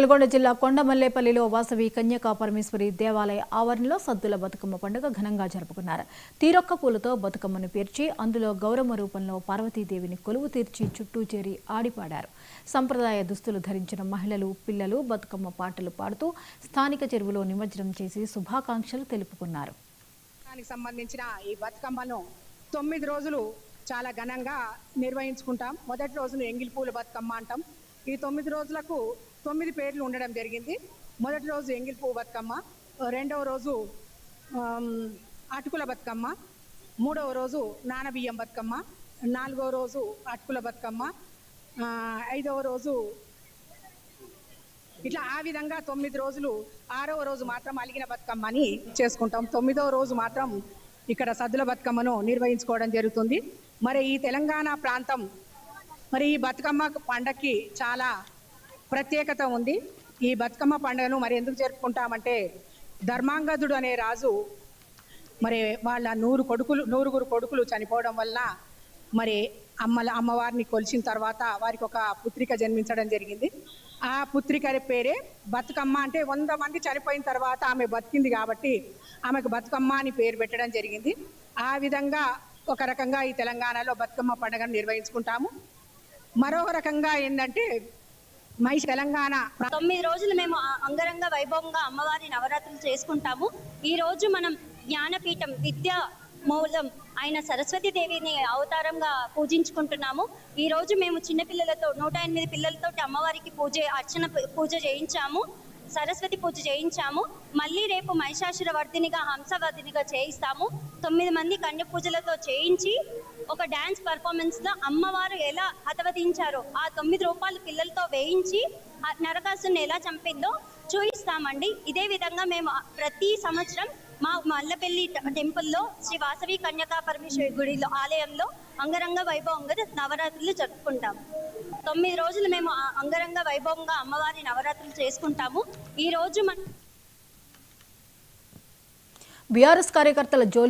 నల్గొండ జిల్లా కొండమల్లేపల్లిలో వాసవి కన్యకా పరమేశ్వరి దేవాలయ ఆవరణలో సద్దుల బతుకమ్మ పండుగ ఘనంగా జరుపుకున్నారు. తీరొక్క పూలతో బతుకమ్మను పేర్చి అందులో గౌరమ్మ రూపంలో పార్వతీదేవిని కొలువు తీర్చి చుట్టూ చేరి ఆడిపాడారు. సంప్రదాయ దుస్తులు ధరించిన మహిళలు, పిల్లలు బతుకమ్మ పాటలు పాడుతూ స్థానిక చెరువులో నిమజ్జనం చేసి శుభాకాంక్షలు తెలుపుకున్నారు. సంబంధించిన ఈ బతుకమ్మను 9 రోజులు చాలా ఘనంగా నిర్వహించుకుంటాం. మొదటి రోజును ఎంగిలి పూల బతుకమ్మ అంటాం. ఈ 9 రోజులకు 9 పేర్లు ఉండడం జరిగింది. మొదటి రోజు ఎంగిలి పువ్వు బతుకమ్మ, రెండవ రోజు అటుకుల బతుకమ్మ, మూడవ రోజు నానబియ్యం బతుకమ్మ, నాలుగవ రోజు అటుకుల బతుకమ్మ, ఐదవ రోజు ఇట్లా ఆ విధంగా 9 రోజులు. 6వ రోజు మాత్రం అలిగిన బతుకమ్మని చేసుకుంటాం. 9వ రోజు మాత్రం ఇక్కడ సద్దుల బతుకమ్మను నిర్వహించుకోవడం జరుగుతుంది. మరి ఈ తెలంగాణ ప్రాంతం మరి ఈ బతుకమ్మ పండగకి చాలా ప్రత్యేకత ఉంది. ఈ బతుకమ్మ పండుగను మరి ఎందుకు జరుపుకుంటామంటే ధర్మాంగదుడు అనే రాజు మరి వాళ్ళ 9 కొడుకులు చనిపోవడం వల్ల మరి అమ్మవారిని కొలిచిన తర్వాత వారికి ఒక పుత్రిక జన్మించడం జరిగింది. ఆ పుత్రిక పేరే బతుకమ్మ. అంటే 100 మంది చనిపోయిన తర్వాత ఆమె బతికింది కాబట్టి ఆమెకు బతుకమ్మ అని పేరు పెట్టడం జరిగింది. ఆ విధంగా ఒక రకంగా ఈ తెలంగాణలో బతుకమ్మ పండుగను నిర్వహించుకుంటాము. మరొక రకంగా ఏంటంటే తెలంగాణ 9 రోజులు మేము అంగరంగ వైభవంగా అమ్మవారి నవరాత్రులు చేసుకుంటాము. ఈ రోజు మనం జ్ఞానపీఠం విద్యా మూలం అయిన సరస్వతి దేవిని అవతారంగా పూజించుకుంటున్నాము. ఈ రోజు మేము చిన్నపిల్లలతో 108 పిల్లలతో అమ్మవారికి పూజ చేయించాము, సరస్వతి పూజ చేయించాము. మళ్ళీ రేపు మహిషాసుర వర్ధినిగా హంసవర్ధినిగా చేయిస్తాము. 9 మంది కన్య పూజలతో చేయించి ఒక డాన్స్ పర్ఫార్మెన్స్ లో అమ్మవారు ఎలా హతవధించారో ఆ 9 రూపాయలు పిల్లలతో వేయించి నరకాసుని ఎలా చంపిందో చూయిస్తామండి. ఇదే విధంగా మేము ప్రతి సంవత్సరం మా మల్లపల్లి టెంపుల్లో శ్రీ వాసవి కన్యకా పరమేశ్వరి గుడిలో ఆలయంలో అంగరంగ వైభవంగా నవరాత్రులు జరుపుకుంటాము. 9 రోజులు మేము అంగరంగ వైభవంగా అమ్మవారి నవరాత్రులు చేసుకుంటాము. ఈ రోజు బీఆర్ఎస్ కార్యకర్తల జోలికి